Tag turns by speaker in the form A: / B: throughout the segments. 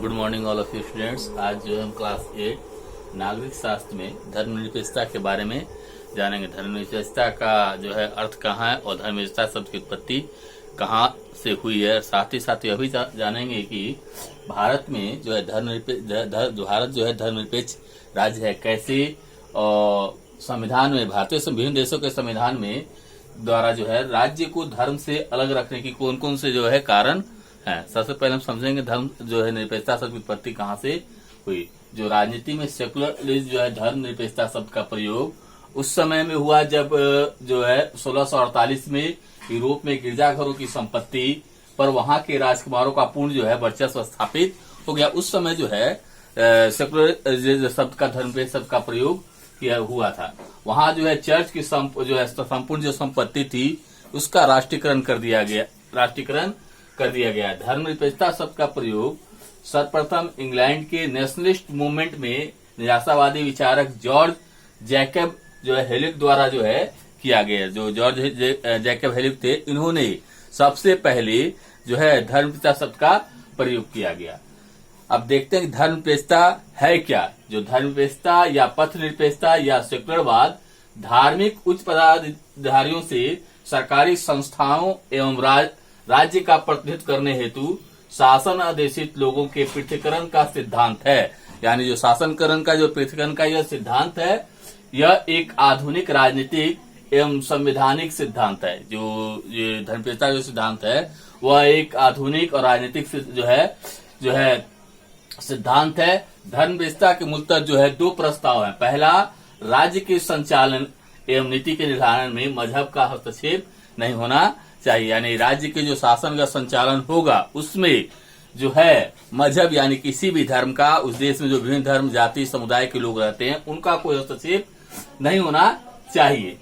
A: Good morning all of you students. आज जो है हम क्लास 8 नागरिक शास्त्र में धर्मनिरपेक्षता के बारे में जानेंगे। धर्मनिरपेक्षता का जो है अर्थ कहाँ है और धर्मनिरपेक्षता शब्द की उत्पत्ति कहाँ से हुई है। साथ ही यह भी जानेंगे कि भारत में जो है भारत जो है धर्मनिरपेक्ष राज्य है कैसे, और संविधान में भारतीय विभिन्न देशों के संविधान में द्वारा जो है राज्य को धर्म से अलग रखने की कौन कौन से जो है कारण है। सबसे पहले हम समझेंगे धर्म जो है निरपेक्षता शब्द की उत्पत्ति कहाँ से हुई। जो राजनीति में सेकुलरिज्म जो है धर्म निरपेक्षता शब्द का प्रयोग उस समय में हुआ जब जो है 1648 में यूरोप में गिरजाघरों की संपत्ति पर वहां के राजकुमारों का पूर्ण जो है वर्चस्व स्थापित हो गया। उस समय जो है सेकुलर शब्द का धर्मनिरपेक्ष शब्द का प्रयोग किया हुआ था। वहां जो है चर्च की संपूर्ण जो संपत्ति थी उसका राष्ट्रीयकरण कर दिया गया। धर्मनिरपेक्षता शब्द का प्रयोग सर्वप्रथम इंग्लैंड के नेशनलिस्ट मूवमेंट में निराशावादी विचारक जॉर्ज जैकब जो है हेलिक द्वारा जो है किया गया। जो जॉर्ज जैकब हेलिक थे, इन्होंने सबसे पहले जो है धर्मनिरपेक्षता शब्द का प्रयोग किया गया। अब देखते हैं कि धर्मनिरपेक्षता है क्या। जो धर्मनिरपेक्षता या पथ निरपेक्षता या सेकुलरवाद धार्मिक उच्च पदाधिकारियों से सरकारी संस्थाओं एवं राज्य का प्रतिनिधित्व करने हेतु शासन आदेशित लोगों के पृथक्करण का सिद्धांत है। यानी जो शासनकरण का जो पृथक्करण का यह सिद्धांत है, यह एक आधुनिक राजनीतिक एवं संवैधानिक सिद्धांत है। जो ये धर्मनिरपेक्षता जो सिद्धांत है वह एक आधुनिक और राजनीतिक जो है सिद्धांत है। धर्मनिरपेक्षता के मूलतः जो है दो प्रस्ताव हैं। पहला, राज्य के संचालन एवं नीति के निर्धारण में मजहब का हस्तक्षेप नहीं होना चाहिए। यानी राज्य के जो शासन का संचालन होगा उसमें जो है मजहब यानी किसी भी धर्म का, उस देश में जो विभिन्न धर्म जाति समुदाय के लोग रहते हैं उनका कोई हस्तक्षेप नहीं होना चाहिए।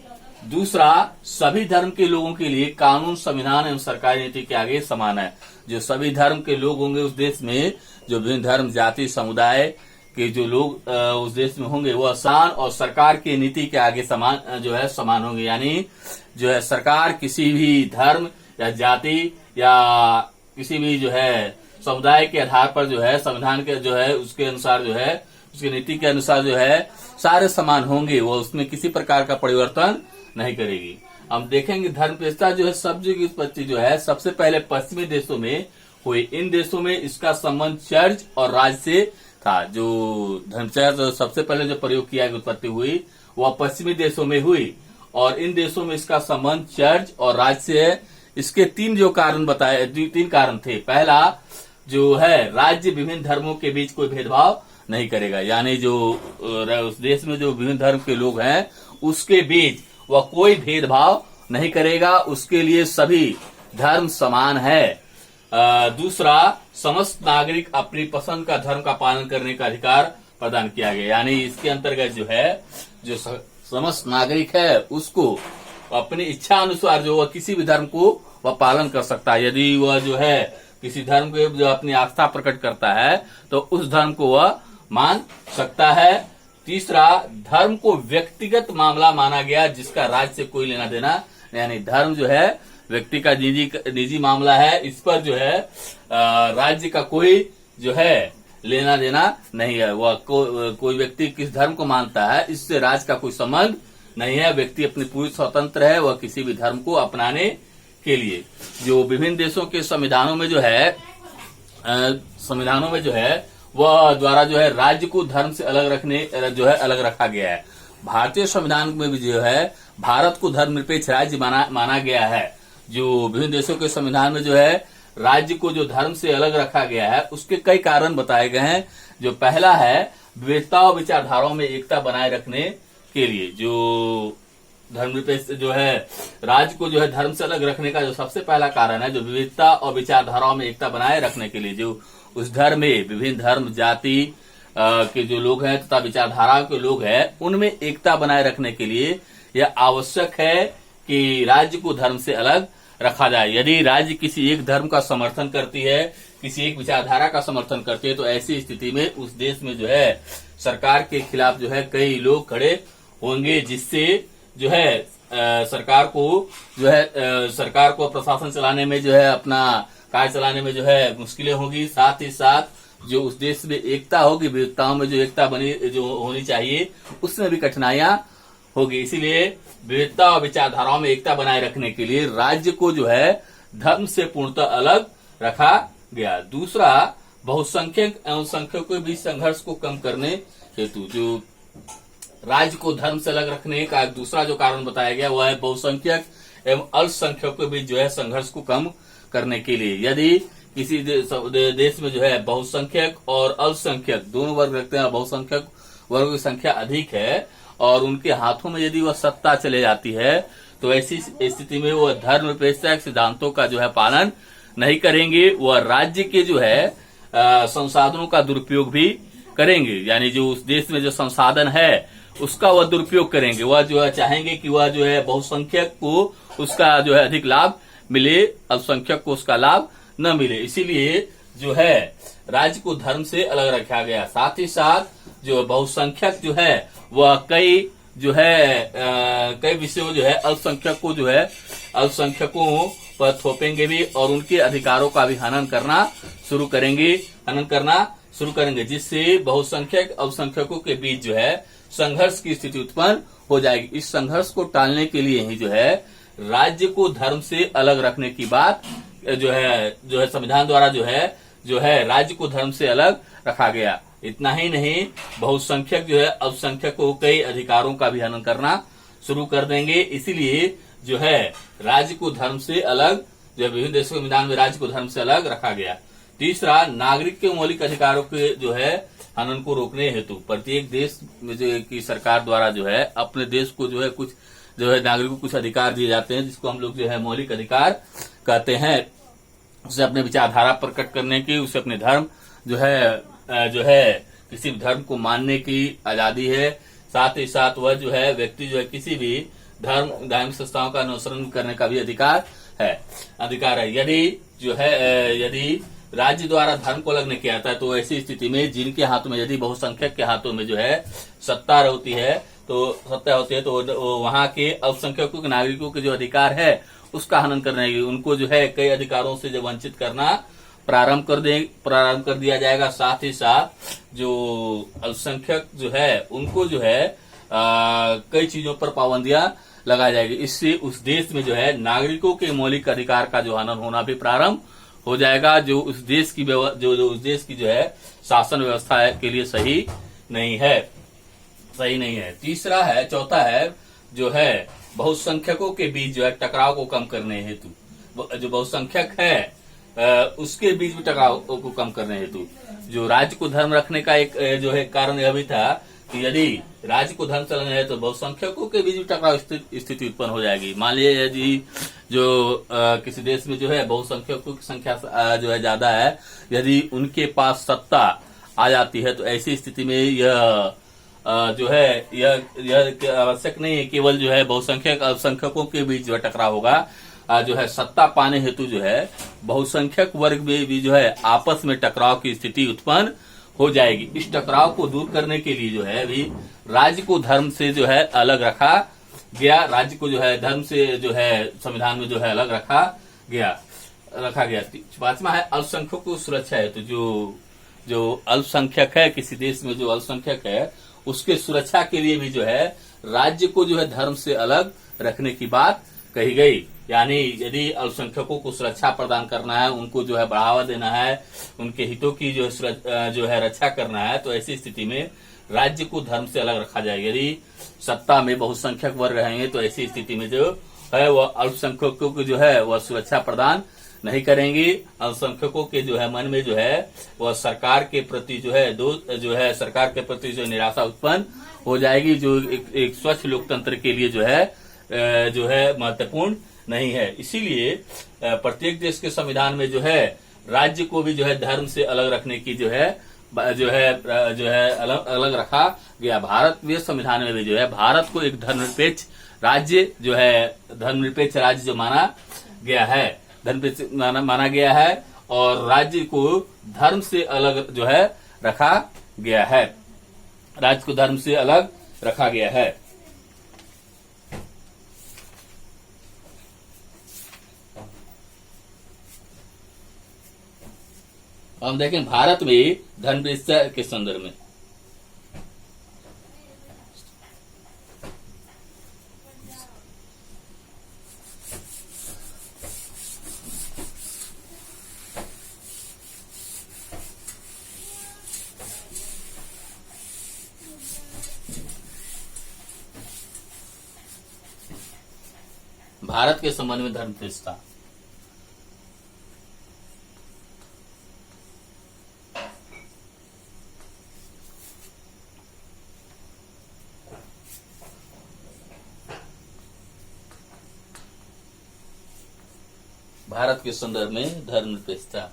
A: दूसरा, सभी धर्म के लोगों के लिए कानून, संविधान एवं सरकारी नीति के आगे समान है। जो सभी धर्म के लोग होंगे उस देश में, जो विभिन्न धर्म जाति समुदाय के जो लोग उस देश में होंगे वो आसान और सरकार की नीति के आगे समान होंगे। यानी जो है सरकार किसी भी धर्म या जाति या किसी भी जो है समुदाय के आधार पर जो है संविधान के जो है उसके अनुसार जो है उसकी नीति के अनुसार जो है सारे समान होंगे, वो उसमें किसी प्रकार का परिवर्तन नहीं करेगी। अब देखेंगे धर्मनिरपेक्षता जो है शब्द की उत्पत्ति जो है सबसे पहले पश्चिमी देशों में हुई। इन देशों में इसका संबंध चर्च और राज्य से था। जो धर्मनिरपेक्षता सबसे पहले जो प्रयोग किया उत्पत्ति हुई वह पश्चिमी देशों में हुई और इन देशों में इसका संबंध चर्च और राज्य से है। इसके तीन कारण थे। पहला जो है राज्य विभिन्न धर्मों के बीच कोई भेदभाव नहीं करेगा। यानी जो उस देश में जो विभिन्न धर्म के लोग हैं उसके बीच वह कोई भेदभाव नहीं करेगा, उसके लिए सभी धर्म समान है। दूसरा, समस्त नागरिक अपनी पसंद का धर्म का पालन करने का अधिकार प्रदान किया गया। यानी इसके अंतर्गत जो है जो समस्त नागरिक है उसको अपनी इच्छा अनुसार जो वह किसी भी धर्म को वह पालन कर सकता है। यदि वह जो है किसी धर्म को जो अपनी आस्था प्रकट करता है तो उस धर्म को वह मान सकता है। तीसरा, धर्म को व्यक्तिगत मामला माना गया जिसका राज्य से कोई लेना देना, यानी धर्म जो है व्यक्ति का निजी मामला है, इस पर जो है राज्य का कोई जो है लेना देना नहीं है। वह कोई व्यक्ति किस धर्म को मानता है इससे राज्य का कोई संबंध नहीं है। व्यक्ति अपनी पूरी स्वतंत्र है वह किसी भी धर्म को अपनाने के लिए। जो विभिन्न देशों के संविधानों में जो है वह द्वारा जो है राज्य को धर्म से अलग रखा गया है। भारतीय संविधान में भी जो है भारत को धर्मनिरपेक्ष राज्य माना गया है। जो विभिन्न देशों के संविधान में जो है राज्य को जो धर्म से अलग रखा गया है उसके कई कारण बताए गए हैं। जो पहला है विविधता और विचारधाराओं में एकता बनाए रखने के लिए। जो धर्मनिरपेक्ष जो है राज्य को जो है धर्म से अलग रखने का जो सबसे पहला कारण है, जो विविधता और विचारधाराओं में एकता बनाए रखने के लिए। जो उस धर्म में विभिन्न धर्म जाति के जो लोग हैं तथा विचारधारा के लोग हैं उनमें एकता बनाए रखने के लिए यह आवश्यक है कि राज्य को धर्म से अलग रखा जाए। यदि राज्य किसी एक धर्म का समर्थन करती है, किसी एक विचारधारा का समर्थन करती है, तो ऐसी स्थिति में उस देश में जो है सरकार के खिलाफ जो है कई लोग खड़े होंगे, जिससे जो है सरकार को प्रशासन चलाने में जो है अपना कार्य चलाने में जो है मुश्किलें होगी, साथ ही साथ जो उस देश में एकता होगी, विविधताओं में जो एकता बनी जो होनी चाहिए उसमें भी कठिनाइयां होगी। इसीलिए विविधता और विचारधाराओं में एकता बनाए रखने के लिए राज्य को जो है धर्म से पूर्णतः अलग रखा गया। दूसरा, बहुसंख्यक एवं संख्यकों के बीच संघर्ष को कम करने हेतु जो राज्य को धर्म से अलग रखने का दूसरा जो कारण बताया गया वह है बहुसंख्यक एवं अल्पसंख्यकों के बीच जो है संघर्ष को कम करने के लिए। यदि किसी देश में जो है बहुसंख्यक और अल्पसंख्यक दोनों वर्ग रखते हैं, बहुसंख्यक वर्ग की संख्या अधिक है और उनके हाथों में यदि वह सत्ता चले जाती है तो ऐसी स्थिति में वह धर्मनिरपेक्षता सिद्धांतों का जो है पालन नहीं करेंगे, वह राज्य के जो है संसाधनों का दुरुपयोग भी करेंगे। यानी जो उस देश में जो संसाधन है उसका वह दुरुपयोग करेंगे। वह जो है चाहेंगे कि वह जो है बहुसंख्यक को उसका जो है अधिक लाभ मिले, अल्पसंख्यक को उसका लाभ न मिले। इसीलिए जो है राज्य को धर्म से अलग रखा गया। साथ ही साथ जो बहुसंख्यक जो है वह कई विषयों जो है अल्पसंख्यक को जो है अल्पसंख्यकों पर थोपेंगे भी और उनके अधिकारों का भी हनन करना शुरू करेंगे, जिससे बहुसंख्यक अल्पसंख्यकों के बीच जो है संघर्ष की स्थिति उत्पन्न हो जाएगी। इस संघर्ष को टालने के लिए ही जो है राज्य को धर्म से अलग रखने की बात जो है संविधान द्वारा जो है राज्य को धर्म से अलग रखा गया। इतना ही नहीं, बहुसंख्यक जो है अल्पसंख्यकों को कई अधिकारों का भी हनन करना शुरू कर देंगे। इसीलिए जो है राज्य को धर्म से अलग जो है विभिन्न देशों के संविधान में राज्य को धर्म से अलग रखा गया। तीसरा, नागरिक के मौलिक अधिकारों के जो है हनन को रोकने हेतु प्रत्येक देश में जो की सरकार द्वारा जो है अपने देश को जो है कुछ जो है नागरिकों को कुछ अधिकार दिए जाते हैं, जिसको हम लोग जो है मौलिक अधिकार कहते हैं। उसे अपने विचारधारा प्रकट करने की, उसे अपने धर्म जो है किसी भी धर्म को मानने की आजादी है। साथ ही साथ वह जो है व्यक्ति जो है किसी भी धार्मिक संस्थाओं का अनुसरण करने का भी अधिकार है। यदि राज्य द्वारा धर्म को अलग नहीं किया जाता है तो ऐसी स्थिति में जिनके हाथों में यदि बहुसंख्यक के हाथों में जो है सत्ता होती है तो वहां के अल्पसंख्यकों के नागरिकों के जो अधिकार है उसका हनन करने की, उनको जो है कई अधिकारों से जो वंचित करना प्रारंभ कर दिया जाएगा। साथ ही साथ जो अल्पसंख्यक जो है उनको जो है कई चीजों पर पाबंदियां लगाई जाएगी। इससे उस देश में जो है नागरिकों के मौलिक अधिकार का जो हनन होना भी प्रारंभ हो जाएगा, जो उस देश की जो है शासन व्यवस्था के लिए सही नहीं है। चौथा है जो है बहुसंख्यकों के बीच जो है टकराव को कम करने हेतु जो बहुसंख्यक है उसके बीच भी टकराव को कम करने हेतु जो राज्य को धर्म रखने का एक जो है कारण यह भी था कि यदि राज्य को धर्म चलाना है तो बहुसंख्यकों के बीच भी टकराव स्थिति उत्पन्न हो जाएगी। मान लीजिए यदि जो किसी देश में जो है बहुसंख्यकों की संख्या जो है ज्यादा है, यदि उनके पास सत्ता आ जाती है तो ऐसी स्थिति में यह आवश्यक नहीं है केवल जो है बहुसंख्यक अल्पसंख्यकों के बीच जो है टकराव होगा, जो है सत्ता पाने हेतु जो है बहुसंख्यक वर्ग में भी जो है आपस में टकराव की स्थिति उत्पन्न हो जाएगी। इस टकराव को दूर करने के लिए जो है अभी राज्य को धर्म से जो है अलग रखा गया। राज्य को जो है धर्म से जो है संविधान में जो है अलग रखा गया। पांचवा है अल्पसंख्यकों की सुरक्षा है। तो जो अल्पसंख्यक है किसी देश में जो अल्पसंख्यक है उसके सुरक्षा के लिए भी जो है राज्य को जो है धर्म से अलग रखने की बात कही गई। यानी यदि अल्पसंख्यकों को सुरक्षा प्रदान करना है, उनको जो है बढ़ावा देना है, उनके हितों की जो है रक्षा करना है, तो ऐसी स्थिति में राज्य को धर्म से अलग रखा जाएगा। यदि सत्ता में बहुसंख्यक वर्ग रहेंगे तो ऐसी स्थिति में जो है वह अल्पसंख्यकों को जो है वह सुरक्षा प्रदान नहीं करेंगे। अल्पसंख्यकों के जो है मन में जो है वह सरकार के प्रति सरकार के प्रति जो निराशा उत्पन्न हो जाएगी, जो एक स्वच्छ लोकतंत्र के लिए जो है महत्वपूर्ण नहीं है। इसीलिए प्रत्येक देश के संविधान में जो है राज्य को भी जो है धर्म से अलग रखने की जो है अलग रखा गया। भारतीय संविधान में भी जो है भारत को एक धर्मनिरपेक्ष राज्य जो माना गया है और राज्य को धर्म से अलग जो है रखा गया है। राज्य को धर्म से अलग रखा गया है। हम देखें भारत में धर्मनिरपेक्षता के संदर्भ में। भारत के संबंध में धर्मनिरपेक्षता। भारत के संदर्भ में धर्मनिरपेक्षता।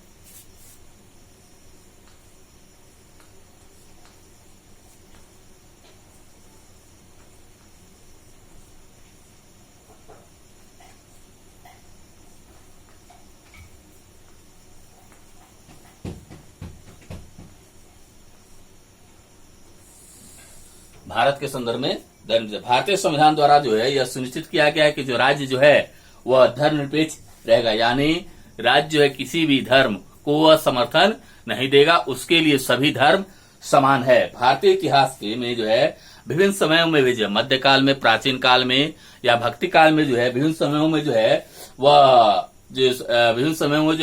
A: भारत के संदर्भ में भारतीय संविधान द्वारा जो है यह सुनिश्चित किया गया है कि जो राज्य जो है वह धर्मनिरपेक्ष रहेगा, यानी राज्य जो है किसी भी धर्म को वह समर्थन नहीं देगा, उसके लिए सभी धर्म समान है। भारतीय इतिहास के में जो है विभिन्न समयों में भी जो मध्यकाल में, प्राचीन काल में या भक्ति काल में जो है विभिन्न समयों में जो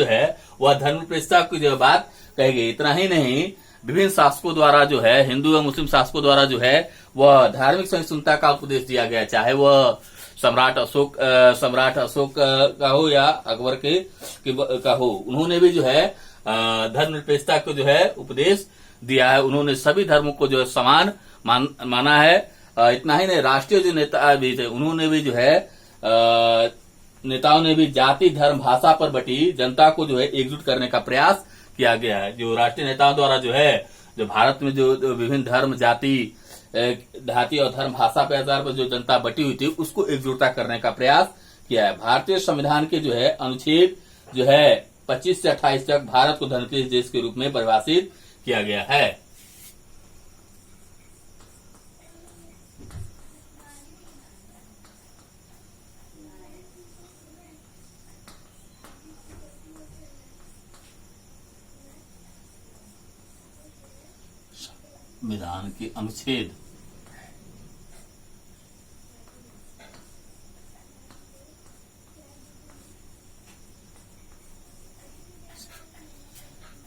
A: है वह धर्मनिरपेक्षता की जो बात कही गई। इतना ही नहीं, विभिन्न शासकों द्वारा जो है, हिंदू और मुस्लिम शासकों द्वारा जो है वह धार्मिक सहिष्णुता का उपदेश दिया गया, चाहे वह सम्राट अशोक का हो या अकबर का हो। उन्होंने भी जो है धर्मनिरपेक्षता को जो है उपदेश दिया है। उन्होंने सभी धर्मों को जो है समान माना है। इतना ही नहीं, राष्ट्रीय जो नेता भी थे उन्होंने भी जो है नेताओं ने भी जाति, धर्म, भाषा पर बटी जनता को जो है एकजुट करने का प्रयास किया गया है। जो राष्ट्रीय नेताओं द्वारा जो है जो भारत में जो विभिन्न धर्म, जाति और धर्म, भाषा के आधार पर जो जनता बटी हुई थी उसको एकजुटता करने का प्रयास किया है। भारतीय संविधान के जो है अनुच्छेद जो है 25 से 28 तक भारत को धर्मनिरपेक्ष देश के रूप में परिभाषित किया गया है। संविधान के अनुच्छेद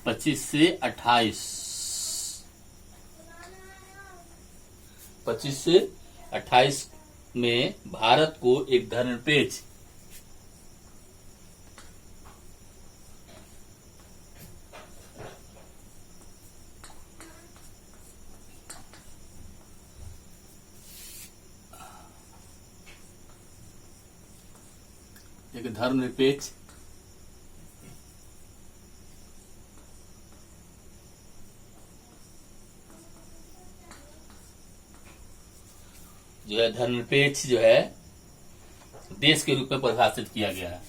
A: 25 से 28 में भारत को एक धर्मनिरपेक्ष धर्मनिरपेक्ष जो है देश के रूप में परिभाषित किया गया है।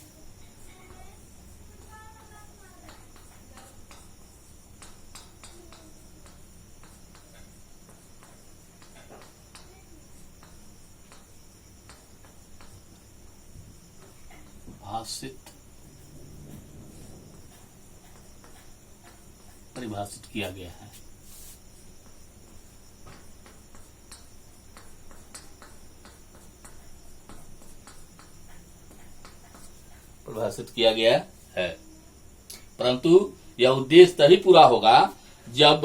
A: परिभाषित किया गया है। परिभाषित किया गया है, परंतु यह उद्देश्य तभी पूरा होगा जब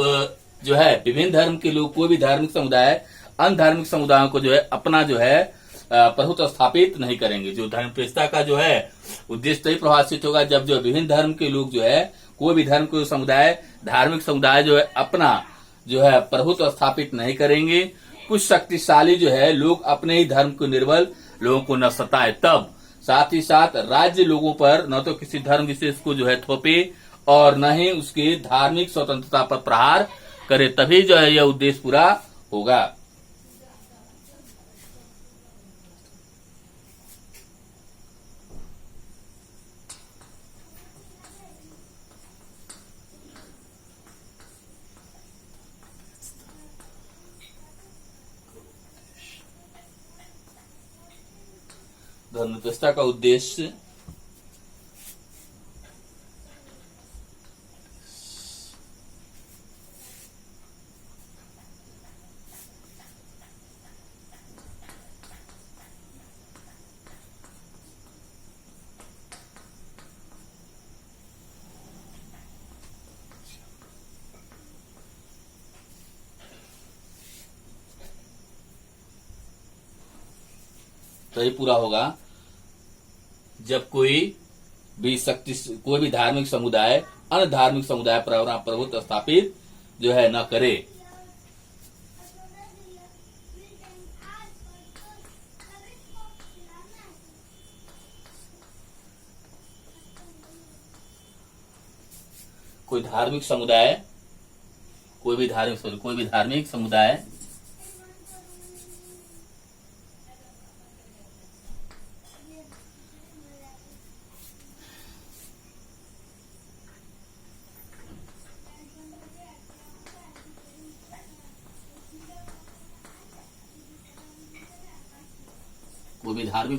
A: जो है विभिन्न धर्म के लोग, कोई भी धार्मिक समुदाय अन्य धार्मिक समुदायों को जो है अपना जो है प्रभुत्व स्थापित नहीं करेंगे। जो धर्मनिरपेक्षता का जो है उद्देश्य तभी प्रभाषित होगा जब जो विभिन्न धर्म के लोग जो है, कोई भी धर्म को समुदाय, धार्मिक समुदाय जो है अपना जो है प्रभुत्व स्थापित नहीं करेंगे। कुछ शक्तिशाली जो है लोग अपने ही धर्म को निर्बल लोगों को न सताए, तब साथ ही साथ राज्य लोगों पर न तो किसी धर्म विशेष को जो है थोपे और न ही उसकी धार्मिक स्वतंत्रता पर प्रहार करे, तभी जो है यह उद्देश्य पूरा होगा। धर्मनिरपेक्षता का उद्देश्य तभी पूरा होगा जब कोई भी धार्मिक समुदाय अन्य धार्मिक समुदाय पर अपना प्रभुत्व स्थापित जो है न करे। कोई भी धार्मिक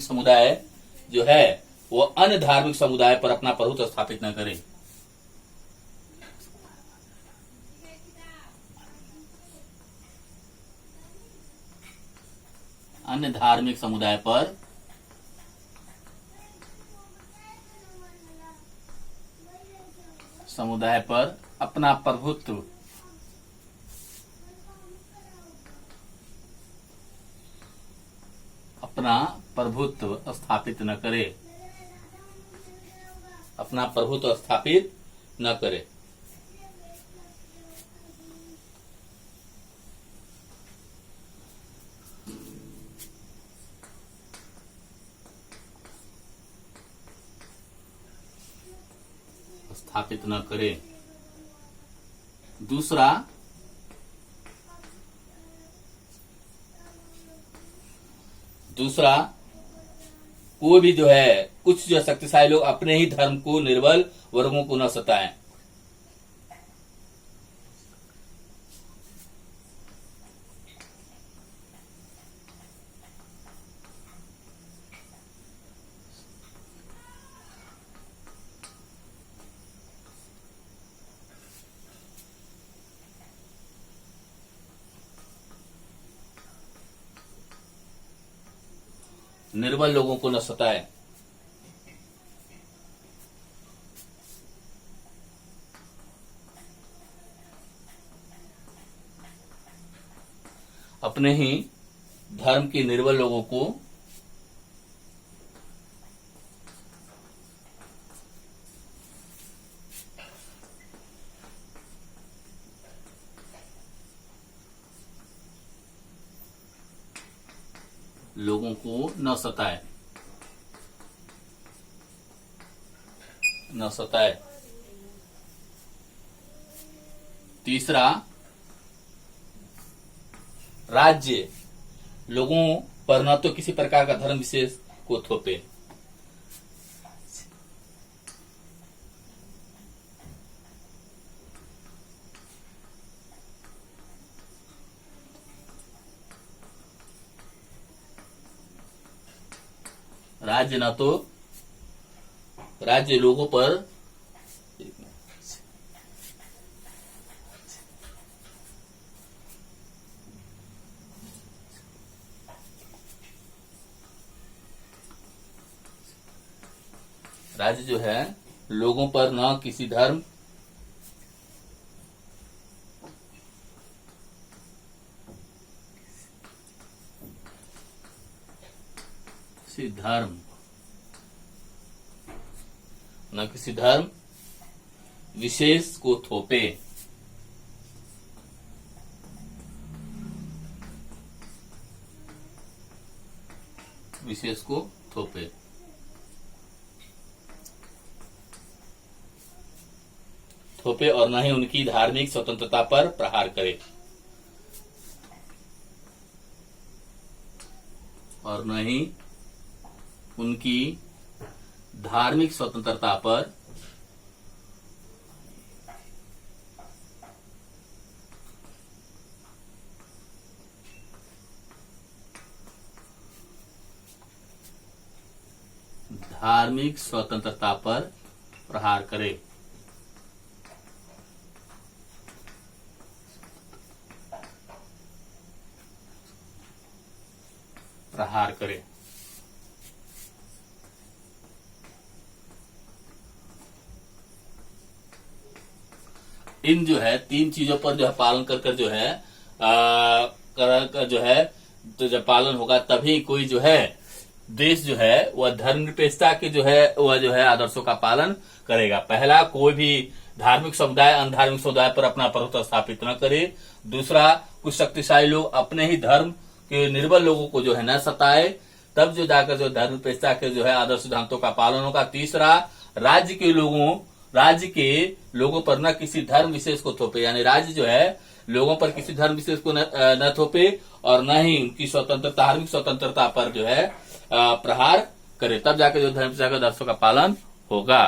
A: समुदाय जो है वो अन्य धार्मिक समुदाय पर अपना प्रभुत्व स्थापित न करे। अन्य धार्मिक समुदाय पर अपना प्रभुत्व स्थापित न करे। दूसरा कोई भी जो है कुछ जो शक्तिशाली लोग अपने ही धर्म को निर्बल वर्गों को न सताएं। निर्बल लोगों को न सताए। अपने ही धर्म के निर्बल लोगों को न सताए। तीसरा, राज्य लोगों पर न तो किसी प्रकार का धर्म विशेष को थोपे। राज्य लोगों पर राज्य जो है लोगों पर न किसी धर्म किसी धर्म विशेष को थोपे। और न ही उनकी धार्मिक स्वतंत्रता पर प्रहार करे। धार्मिक स्वतंत्रता पर प्रहार करे। इन जो है तीन चीजों पर जो है पालन कर जो है तो जब पालन होगा तभी कोई जो है देश जो है वह धर्मनिरपेक्षता के जो है वह जो है आदर्शों का पालन करेगा। पहला, कोई भी धार्मिक समुदाय अन्य धार्मिक समुदाय पर अपना प्रभुत्व स्थापित न करे। दूसरा, कुछ शक्तिशाली लोग अपने ही धर्म के निर्बल लोगों को जो है न सताए, तब जो जाकर जो धर्मनिरपेक्षता के जो है आदर्श सिद्धांतों का पालन होगा। तीसरा, राज्य के लोगों पर न किसी धर्म विशेष को थोपे, यानी राज्य जो है लोगों पर किसी धर्म विशेष को न थोपे और न ही उनकी स्वतंत्रता, धार्मिक स्वतंत्रता पर जो है प्रहार करे, तब जाकर जो धर्मनिरपेक्षता के आदर्शों का पालन होगा।